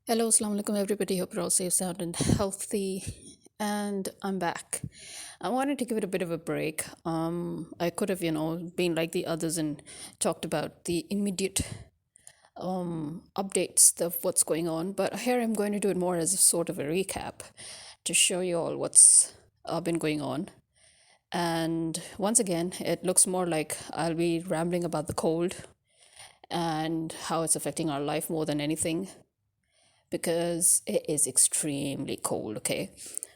Hello, assalamu alaikum, everybody. Hope you're all safe, sound, and healthy. And I'm back. I wanted to give it a bit of a break. I could have, been like the others and talked about the immediate updates of what's going on. But here I'm going to do it more as a sort of a recap to show you all what's been going on. And once again, it looks more like I'll be rambling about the cold and how it's affecting our life more than anything because it is extremely cold, okay?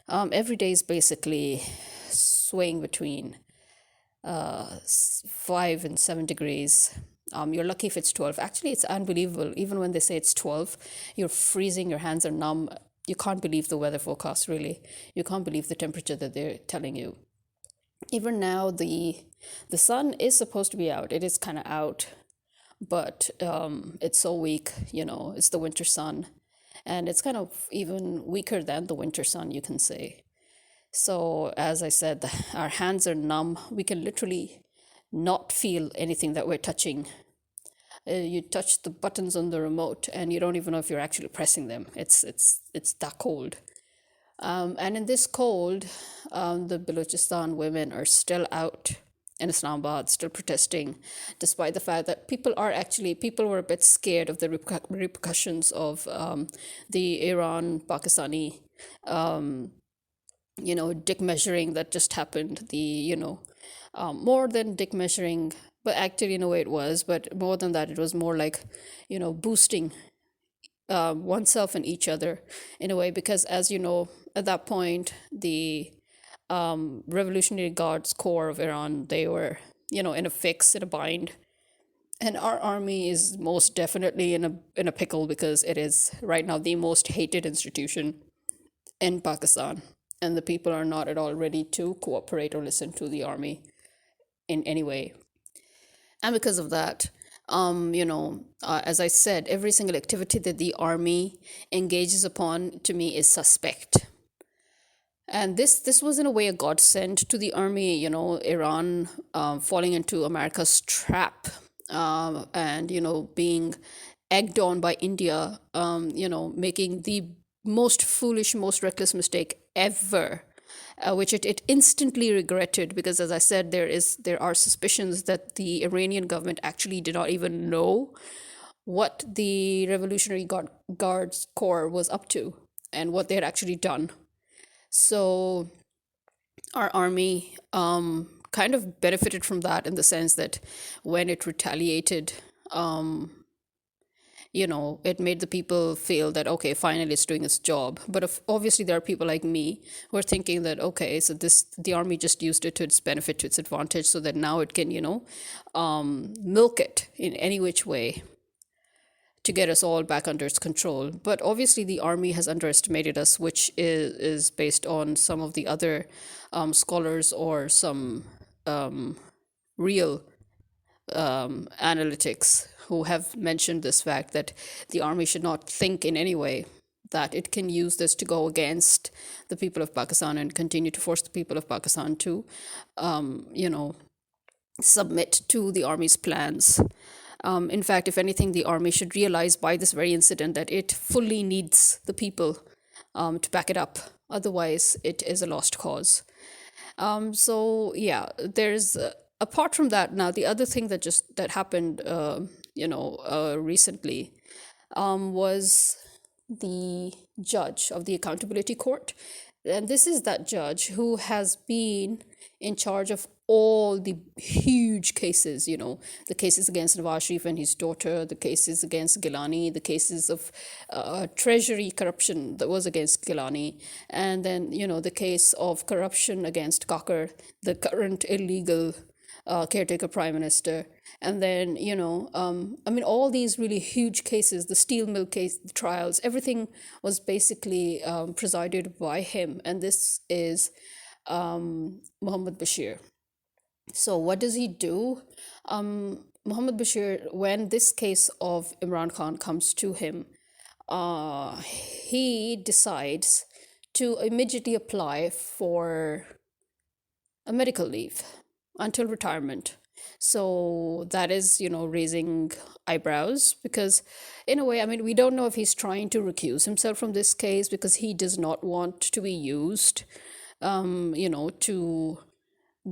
Every day is basically swaying between 5 and 7 degrees. You're lucky if it's 12. Actually, it's unbelievable. Even when they say it's 12, you're freezing, your hands are numb. You can't believe the weather forecast, really. You can't believe the temperature that they're telling you. Even now, the sun is supposed to be out. It is kind of out, but it's so weak, it's the winter sun. And it's kind of even weaker than the winter sun, you can say. So, as I said, our hands are numb. We can literally not feel anything that we're touching. You touch the buttons on the remote, and you don't even know if you're actually pressing them. It's that cold. And in this cold, the Balochistan women are still out in Islamabad, still protesting, despite the fact that people were a bit scared of the repercussions of the Iran Pakistani, dick measuring that just happened. More than dick measuring, but actually, in a way, it was. But more than that, it was more like, boosting oneself and each other in a way, because as you know, at that point, the Revolutionary Guards Corps of Iran, they were, in a fix, in a bind. And our army is most definitely in a pickle because it is right now the most hated institution in Pakistan. And the people are not at all ready to cooperate or listen to the army in any way. And because of that, as I said, every single activity that the army engages upon to me is suspect. And this was in a way a godsend to the army, Iran falling into America's trap, and being egged on by India, making the most foolish, most reckless mistake ever, which it instantly regretted, because as I said, there are suspicions that the Iranian government actually did not even know what the Revolutionary Guards Corps was up to and what they had actually done. So our army kind of benefited from that in the sense that when it retaliated, it made the people feel that, okay, finally it's doing its job. But obviously there are people like me who are thinking that, okay, so the army just used it to its benefit, to its advantage, so that now it can, milk it in any which way to get us all back under its control. But obviously, the army has underestimated us, which is based on some of the other scholars or some real analytics who have mentioned this fact that the army should not think in any way that it can use this to go against the people of Pakistan and continue to force the people of Pakistan to, submit to the army's plans. In fact, if anything, the army should realize by this very incident that it fully needs the people to back it up. Otherwise, it is a lost cause. So yeah, there's apart from that. Now, the other thing that happened, recently, was the judge of the accountability court, and this is that judge who has been in charge of all the huge cases, the cases against Nawaz Sharif and his daughter, the cases against Gilani, the cases of treasury corruption that was against Gilani, and then, the case of corruption against Kakar, the current illegal caretaker prime minister. And then, all these really huge cases, the steel mill case, the trials, everything was basically presided by him. And this is Muhammad Bashir. So what does he do? Muhammad Bashir, when this case of Imran Khan comes to him, he decides to immediately apply for a medical leave until retirement. So that is, raising eyebrows because, in a way, I mean, we don't know if he's trying to recuse himself from this case because he does not want to be used, to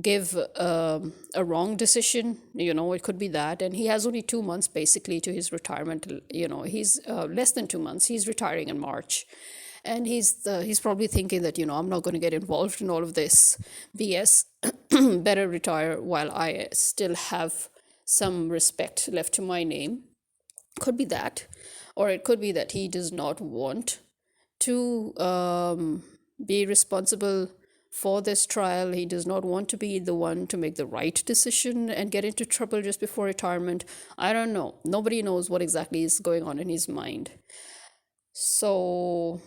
give a wrong decision. It could be that. And he has only 2 months basically to his retirement. He's less than 2 months. He's retiring in March. And he's probably thinking that, I'm not going to get involved in all of this BS. Better retire while I still have some respect left to my name. Could be that. Or it could be that he does not want to be responsible for this trial. He does not want to be the one to make the right decision and get into trouble just before retirement. I don't know. Nobody knows what exactly is going on in his mind. So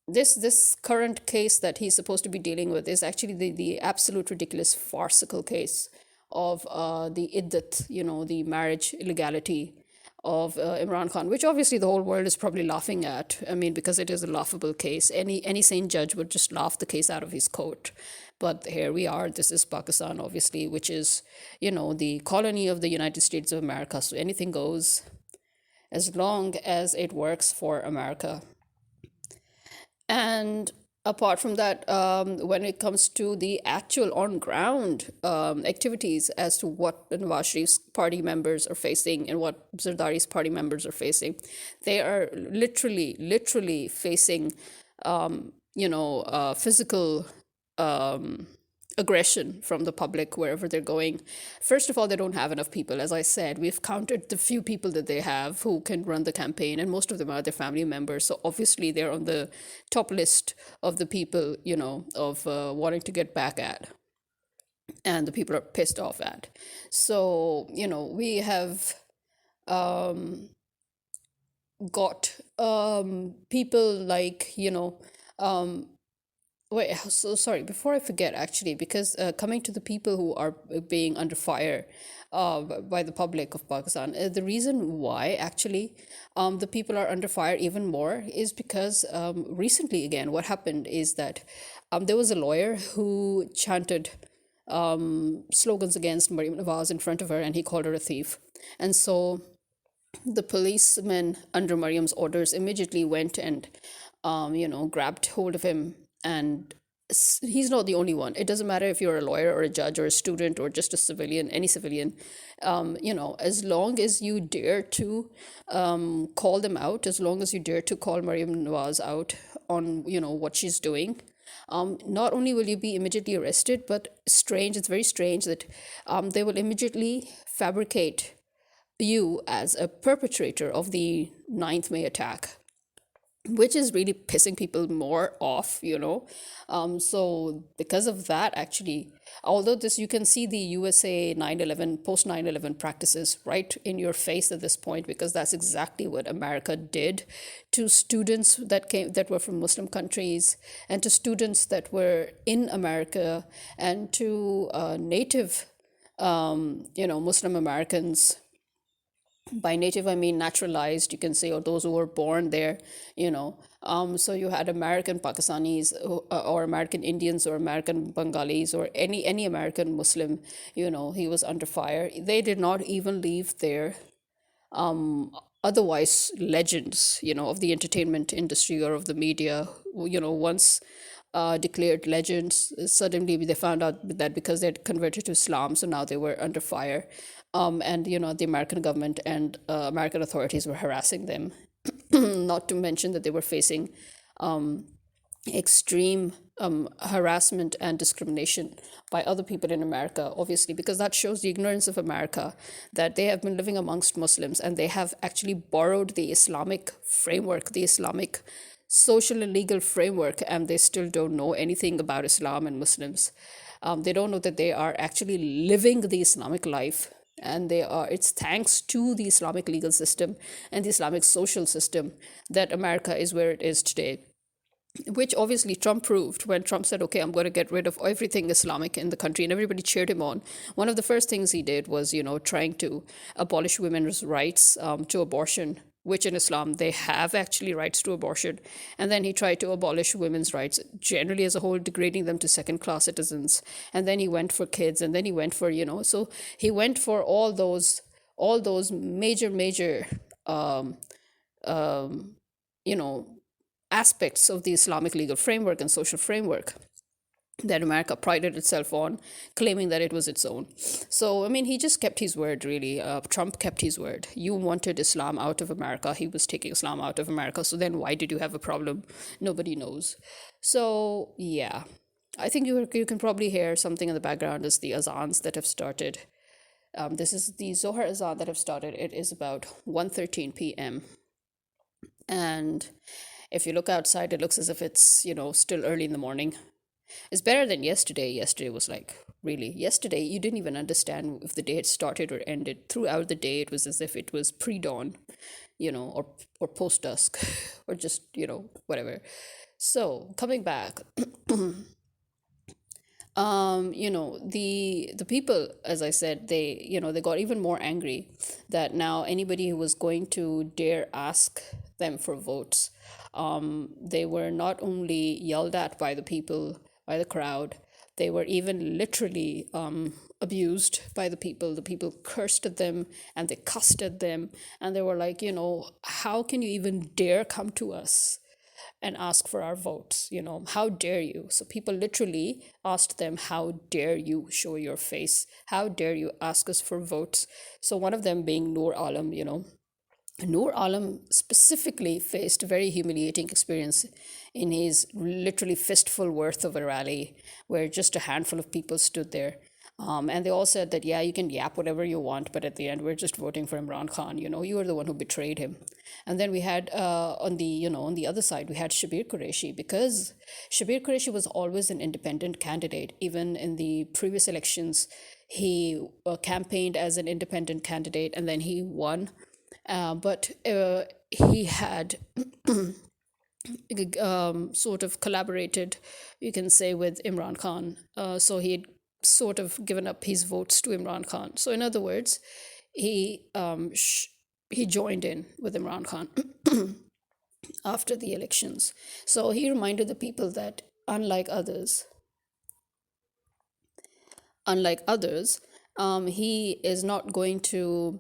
this current case that he's supposed to be dealing with is actually the absolute ridiculous farcical case of the iddat, the marriage illegality of Imran Khan, which obviously the whole world is probably laughing at. I mean, because it is a laughable case. Any sane judge would just laugh the case out of his coat. But here we are. This is Pakistan, obviously, which is, the colony of the United States of America. So anything goes as long as it works for America. And apart from that, when it comes to the actual on ground activities as to what Nawaz Sharif's party members are facing and what Zardari's party members are facing, they are literally facing, physical aggression from the public wherever they're going. First of all, they don't have enough people. As I said, we've counted the few people that they have who can run the campaign, and most of them are their family members. So obviously, they're on the top list of the people, of wanting to get back at, and the people are pissed off at. So, we have got people like, wait, so sorry, before I forget, actually, because coming to the people who are being under fire by the public of Pakistan, the reason why actually the people are under fire even more is because recently, again, what happened is that there was a lawyer who chanted slogans against Maryam Nawaz in front of her, and he called her a thief. And so the policemen under Maryam's orders immediately went and, grabbed hold of him. And he's not the only one. It doesn't matter if you're a lawyer or a judge or a student or just a civilian, any civilian. As long as you dare to call them out, as long as you dare to call Maryam Nawaz out on, what she's doing, not only will you be immediately arrested, but it's very strange that they will immediately fabricate you as a perpetrator of the 9th May attack, which is really pissing people more off. So because of that, actually, although you can see the USA 9/11, post 9/11 practices right in your face at this point, because that's exactly what America did to students that were from Muslim countries, and to students that were in America, and to native, Muslim Americans. By native, I mean naturalized, you can say, or those who were born there, So you had American Pakistanis, or American Indians, or American Bengalis, or any American Muslim, he was under fire. They did not even leave their otherwise legends, of the entertainment industry or of the media, once declared legends. Suddenly they found out that because they had converted to Islam, so now they were under fire. And the American government and American authorities were harassing them. Not to mention that they were facing extreme harassment and discrimination by other people in America, obviously, because that shows the ignorance of America, that they have been living amongst Muslims and they have actually borrowed the Islamic framework, the Islamic social and legal framework, and they still don't know anything about Islam and Muslims. They don't know that they are actually living the Islamic life, and it's thanks to the Islamic legal system and the Islamic social system that America is where it is today, which obviously Trump proved when Trump said, okay, I'm going to get rid of everything Islamic in the country, and everybody cheered him on. One of the first things he did was, trying to abolish women's rights to abortion, which in Islam they have actually rights to abortion. And then he tried to abolish women's rights generally as a whole, degrading them to second class citizens. And then he went for kids, and then he went for, so he went for all those major um, um, you know aspects of the Islamic legal framework and social framework that America prided itself on, claiming that it was its own. So, I mean, he just kept his word, really. Trump kept his word. You wanted Islam out of America. He was taking Islam out of America. So then why did you have a problem? Nobody knows. So, yeah. I think you can probably hear something in the background is the azans that have started. This is the Zohar azan that have started. It is about 1:13 p.m. And if you look outside, it looks as if it's, still early in the morning. It's better than yesterday. Yesterday was like, really, yesterday you didn't even understand if the day had started or ended. Throughout the day, it was as if it was pre-dawn, or post-dusk, or just, whatever. So coming back, the people, as I said, they got even more angry that now anybody who was going to dare ask them for votes, they were not only yelled at by the people, by the crowd, they were even literally abused by the people. The people cursed at them and they cussed at them, and they were like, how can you even dare come to us and ask for our votes? How dare you? So people literally asked them, how dare you show your face? How dare you ask us for votes? So one of them being Noor Alam, Noor Alam specifically faced a very humiliating experience in his literally fistful worth of a rally where just a handful of people stood there. And they all said that, yeah, you can yap whatever you want, but at the end, we're just voting for Imran Khan. You are the one who betrayed him. And then we had on the other side, we had Shabir Qureshi, because Shabir Qureshi was always an independent candidate. Even in the previous elections, he campaigned as an independent candidate, and then he won. But he had sort of collaborated, you can say, with Imran Khan. So he had sort of given up his votes to Imran Khan. So in other words, he joined in with Imran Khan after the elections. So he reminded the people that unlike others, he is not going to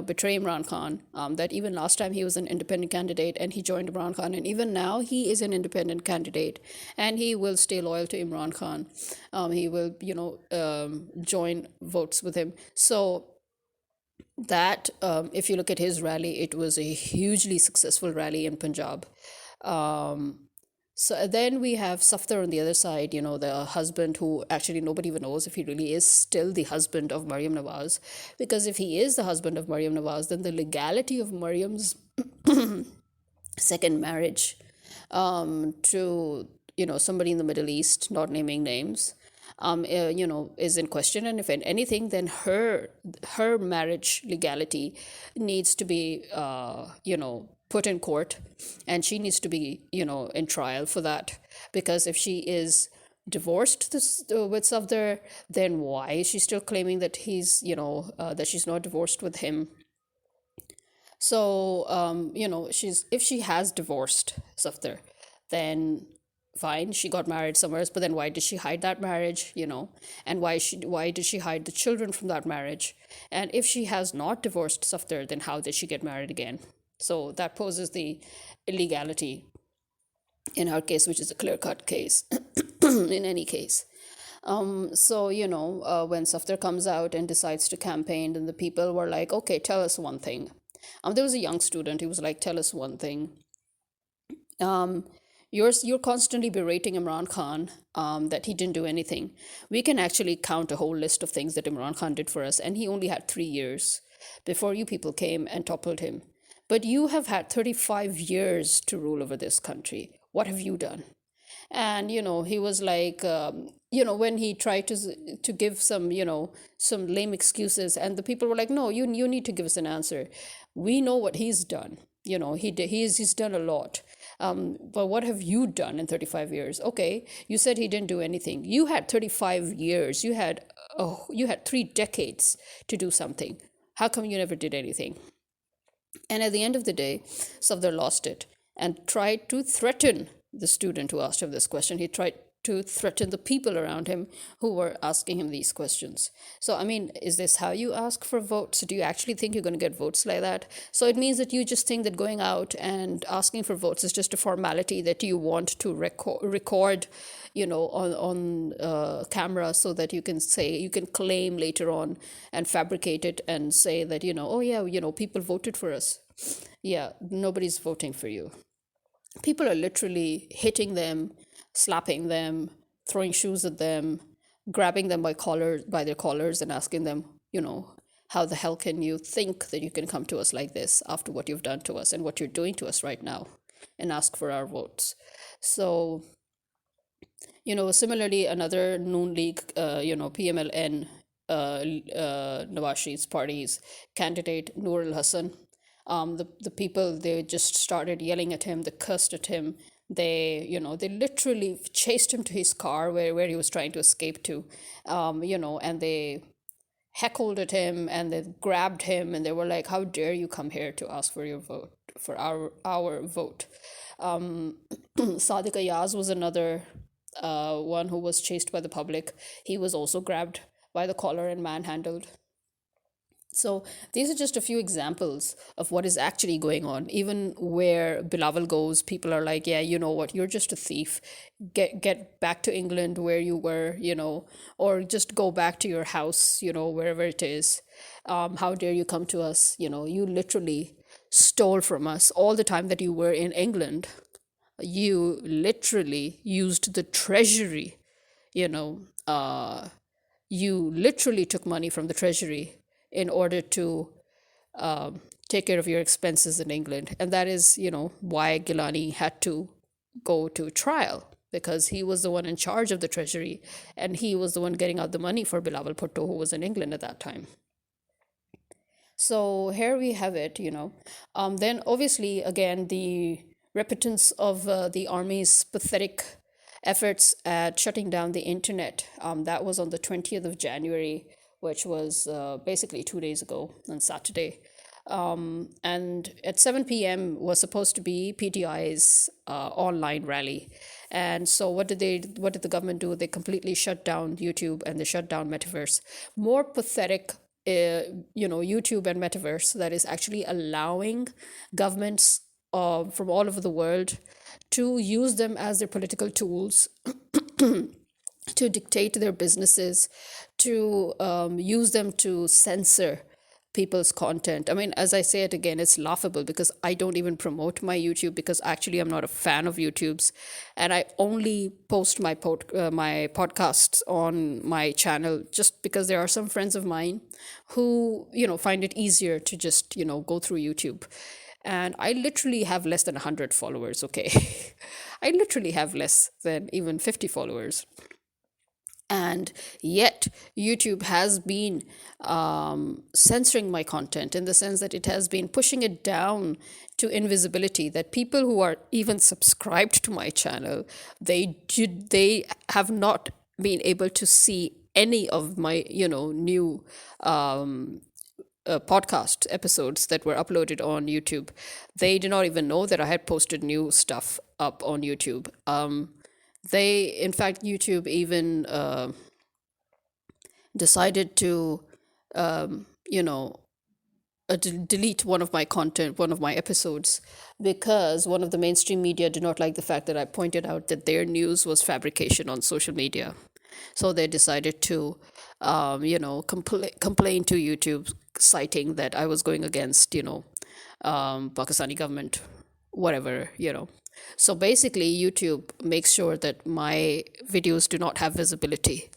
betray Imran Khan. That even last time he was an independent candidate and he joined Imran Khan, and even now he is an independent candidate and he will stay loyal to Imran Khan. He will, join votes with him. So that, if you look at his rally, it was a hugely successful rally in Punjab. So then we have Safdar on the other side, the husband who actually nobody even knows if he really is still the husband of Maryam Nawaz. Because if he is the husband of Maryam Nawaz, then the legality of Maryam's second marriage to, somebody in the Middle East, not naming names, is in question. And if anything, then her marriage legality needs to be, put in court, and she needs to be, in trial for that. Because if she is divorced with Safdar, then why is she still claiming that he's, that she's not divorced with him? So, if she has divorced Safdar, then fine, she got married somewhere else, but then why did she hide that marriage, and why did she hide the children from that marriage? And if she has not divorced Safdar, then how did she get married again? So that poses the illegality in her case, which is a clear-cut case in any case. So, when Safdar comes out and decides to campaign, then the people were like, okay, tell us one thing. There was a young student, he was like, tell us one thing. You're constantly berating Imran Khan that he didn't do anything. We can actually count a whole list of things that Imran Khan did for us, and he only had 3 years before you people came and toppled him. But you have had 35 years to rule over this country. What have you done? And, he was like, when he tried to give some, some lame excuses, and the people were like, no, you need to give us an answer. We know what he's done. He's done a lot. But what have you done in 35 years? Okay, you said he didn't do anything. You had 35 years. You had 3 decades to do something. How come you never did anything? And at the end of the day, Safdar lost it and tried to threaten the student who asked him this question. He tried to threaten the people around him who were asking him these questions. So, I mean, is this how you ask for votes? Do you actually think you're going to get votes like that? So, it means that you just think that going out and asking for votes is just a formality that you want to record, on camera, so that you can say, you can claim later on and fabricate it and say that, oh yeah, people voted for us. Yeah, nobody's voting for you. People are literally hitting them, slapping them, throwing shoes at them, grabbing them by their collars and asking them, how the hell can you think that you can come to us like this after what you've done to us and what you're doing to us right now, and ask for our votes? So, similarly, another Noon League, PMLN, Nawaz Sharif's party's candidate, Noor al Hassan, the people, they just started yelling at him, they cursed at him. They literally chased him to his car where he was trying to escape to, and they heckled at him and they grabbed him and they were like, how dare you come here to ask for your vote, for our vote. Sadiq Ayaz was another one who was chased by the public. He was also grabbed by the collar and manhandled. So these are just a few examples of what is actually going on. Even where Bilawal goes, people are like, yeah, you know what, you're just a thief. Get back to England where you were, or just go back to your house, wherever it is. How dare you come to us? You literally stole from us all the time that you were in England. You literally used the treasury, you know, you literally took money from the treasury in order to take care of your expenses in England. And that is, why Gilani had to go to trial, because he was the one in charge of the treasury and he was the one getting out the money for Bilawal Bhutto, who was in England at that time. So here we have it, Then obviously, again, the repentance of the army's pathetic efforts at shutting down the internet. That was on the 20th of January, which was basically 2 days ago on Saturday. And at 7 p.m. was supposed to be PTI's online rally. And so what did the government do? They completely shut down YouTube and they shut down MetaVerse. More pathetic, YouTube and MetaVerse, that is actually allowing governments from all over the world to use them as their political tools to dictate their businesses, to use them to censor people's content. I mean, as I say it again, it's laughable because I don't even promote my YouTube, because actually I'm not a fan of YouTube's, and I only post my my podcasts on my channel just because there are some friends of mine who find it easier to just go through YouTube. And I literally have less than 100 followers, okay? I literally have less than even 50 followers. And yet, YouTube has been censoring my content, in the sense that it has been pushing it down to invisibility, that people who are even subscribed to my channel, they have not been able to see any of my, new podcast episodes that were uploaded on YouTube. They did not even know that I had posted new stuff up on YouTube. In fact, YouTube even decided to, delete one of my content, one of my episodes, because one of the mainstream media did not like the fact that I pointed out that their news was fabrication on social media. So they decided to, complain to YouTube, citing that I was going against, Pakistani government, whatever. So basically, YouTube makes sure that my videos do not have visibility.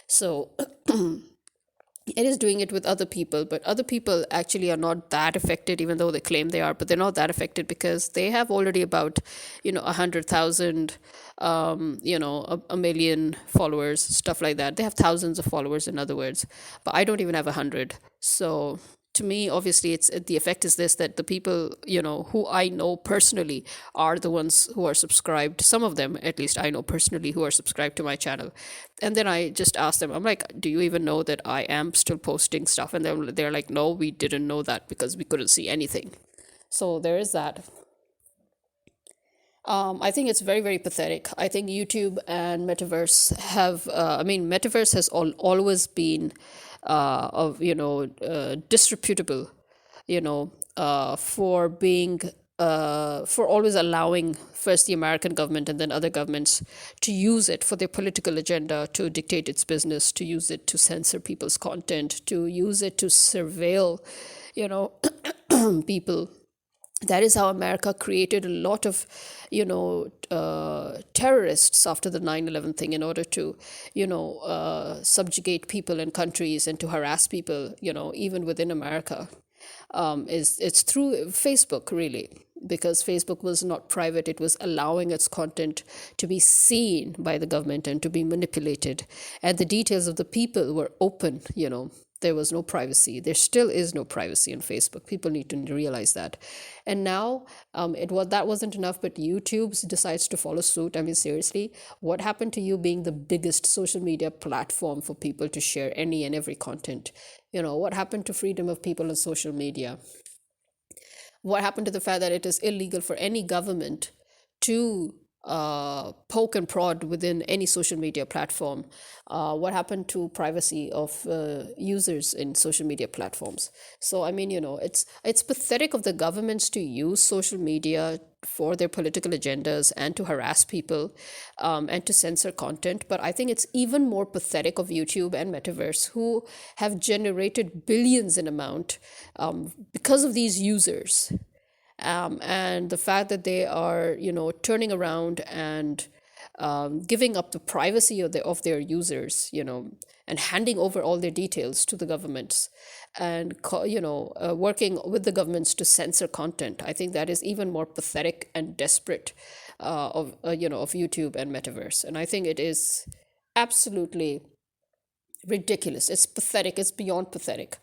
So it is doing it with other people, but other people actually are not that affected, even though they claim they are, but they're not that affected because they have already about 100,000, a million followers, stuff like that. They have thousands of followers, in other words, but I don't even have 100. So to me, obviously, the effect is this, that the people who I know personally are the ones who are subscribed. Some of them, at least, I know personally, who are subscribed to my channel. And then I just ask them, I'm like, do you even know that I am still posting stuff? And they're like, no, we didn't know that because we couldn't see anything. So there is that. I think it's very, very pathetic. I think YouTube and Metaverse have, Metaverse has always been, disreputable, for being, for always allowing first the American government and then other governments to use it for their political agenda, to dictate its business, to use it to censor people's content, to use it to surveil, you know, people. That is how America created a lot of, terrorists after the 9/11 thing, in order to, subjugate people and countries and to harass people, even within America. It's through Facebook, really, because Facebook was not private. It was allowing its content to be seen by the government and to be manipulated. And the details of the people were open, there was no privacy. There still is no privacy on Facebook. People need to realize that. And now, that wasn't enough, but YouTube decides to follow suit. I mean, seriously, what happened to you being the biggest social media platform for people to share any and every content? What happened to freedom of people on social media? What happened to the fact that it is illegal for any government to poke and prod within any social media platform? What happened to privacy of users in social media platforms? So I mean, it's pathetic of the governments to use social media for their political agendas and to harass people, and to censor content. But I think it's even more pathetic of YouTube and Metaverse, who have generated billions in amount, because of these users, and the fact that they are, turning around and, giving up the privacy of their users, and handing over all their details to the governments, and working with the governments to censor content. I think that is even more pathetic and desperate, of YouTube and Metaverse, and I think it is absolutely ridiculous. It's pathetic. It's beyond pathetic.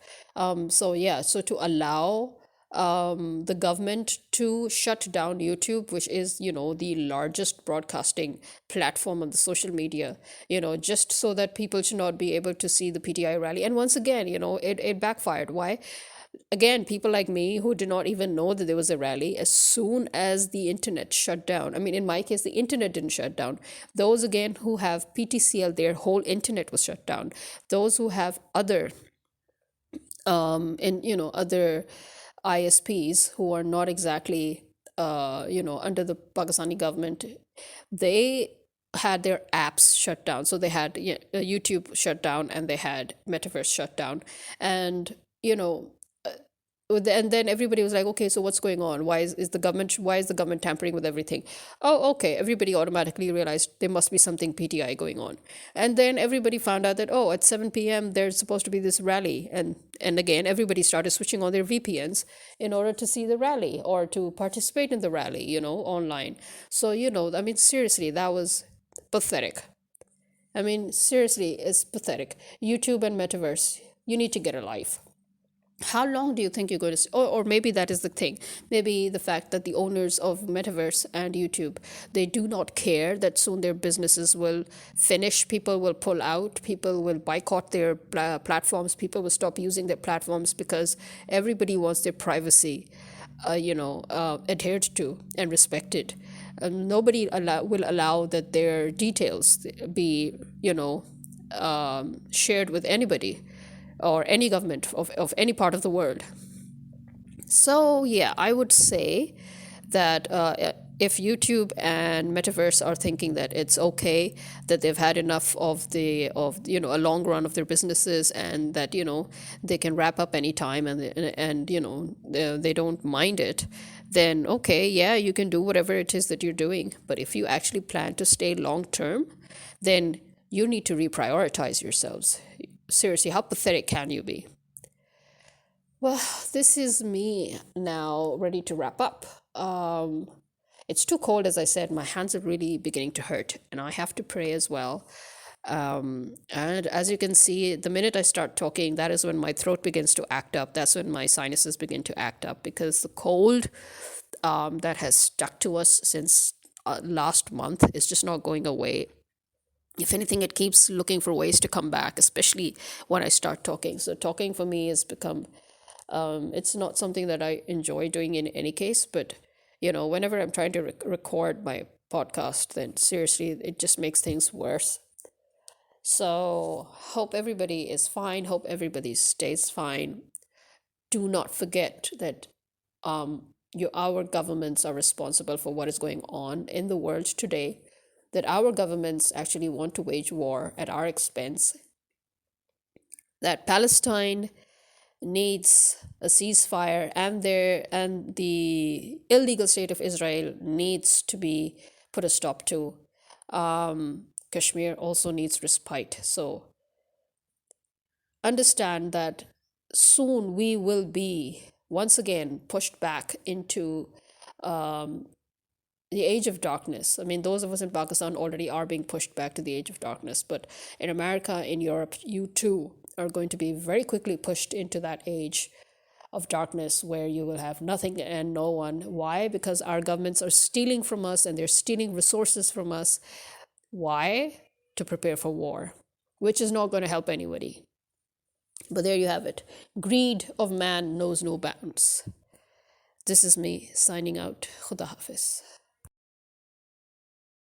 So yeah, so to allow, the government to shut down YouTube, which is, the largest broadcasting platform on the social media, just so that people should not be able to see the PTI rally. And once again, it backfired. Why? Again, people like me who did not even know that there was a rally, as soon as the internet shut down, I mean, in my case, the internet didn't shut down. Those again who have PTCL, their whole internet was shut down. Those who have other, other ISPs who are not exactly, under the Pakistani government, they had their apps shut down. So they had, YouTube shut down, and they had Metaverse shut down. And, and then everybody was like, okay, so what's going on? Why is the government tampering with everything? Oh, okay, everybody automatically realized there must be something PTI going on. And then everybody found out that, oh, at 7 p.m. there's supposed to be this rally, and again everybody started switching on their VPNs in order to see the rally or to participate in the rally, online. So, I mean, seriously, that was pathetic. I mean, seriously, it's pathetic. YouTube and Metaverse, you need to get a life. How long do you think you're going to, or maybe that is the thing, maybe the fact that the owners of Metaverse and YouTube, they do not care that soon their businesses will finish, people will pull out, people will boycott their platforms, people will stop using their platforms, because everybody wants their privacy, adhered to and respected. Nobody will allow that their details be, shared with anybody or any government of any part of the world. So yeah, I would say that, if YouTube and Metaverse are thinking that it's okay, that they've had enough of a long run of their businesses, and that they can wrap up anytime, and they don't mind it, then okay, yeah, you can do whatever it is that you're doing. But if you actually plan to stay long term, then you need to reprioritize yourselves. Seriously, how pathetic can you be? Well, this is me now, ready to wrap up. It's too cold, as I said. My hands are really beginning to hurt, and I have to pray as well. And as you can see, the minute I start talking, that is when my throat begins to act up. That's when my sinuses begin to act up, because the cold, that has stuck to us since, last month, is just not going away. If anything, it keeps looking for ways to come back, especially when I start talking. So talking for me has become It's not something that I enjoy doing in any case, but whenever I'm trying to record my podcast, then seriously, it just makes things worse. So, hope everybody is fine. Hope everybody stays fine. Do not forget that our governments are responsible for what is going on in the world today. That our governments actually want to wage war at our expense. That Palestine needs a ceasefire, and the illegal state of Israel needs to be put a stop to. Kashmir also needs respite. So understand that soon we will be once again pushed back into the age of darkness. I mean, those of us in Pakistan already are being pushed back to the age of darkness, but in America, in Europe, you too are going to be very quickly pushed into that age of darkness where you will have nothing and no one. Why? Because our governments are stealing from us and they're stealing resources from us. Why? To prepare for war, which is not going to help anybody. But there you have it. Greed of man knows no bounds. This is me signing out. Khuda Hafiz.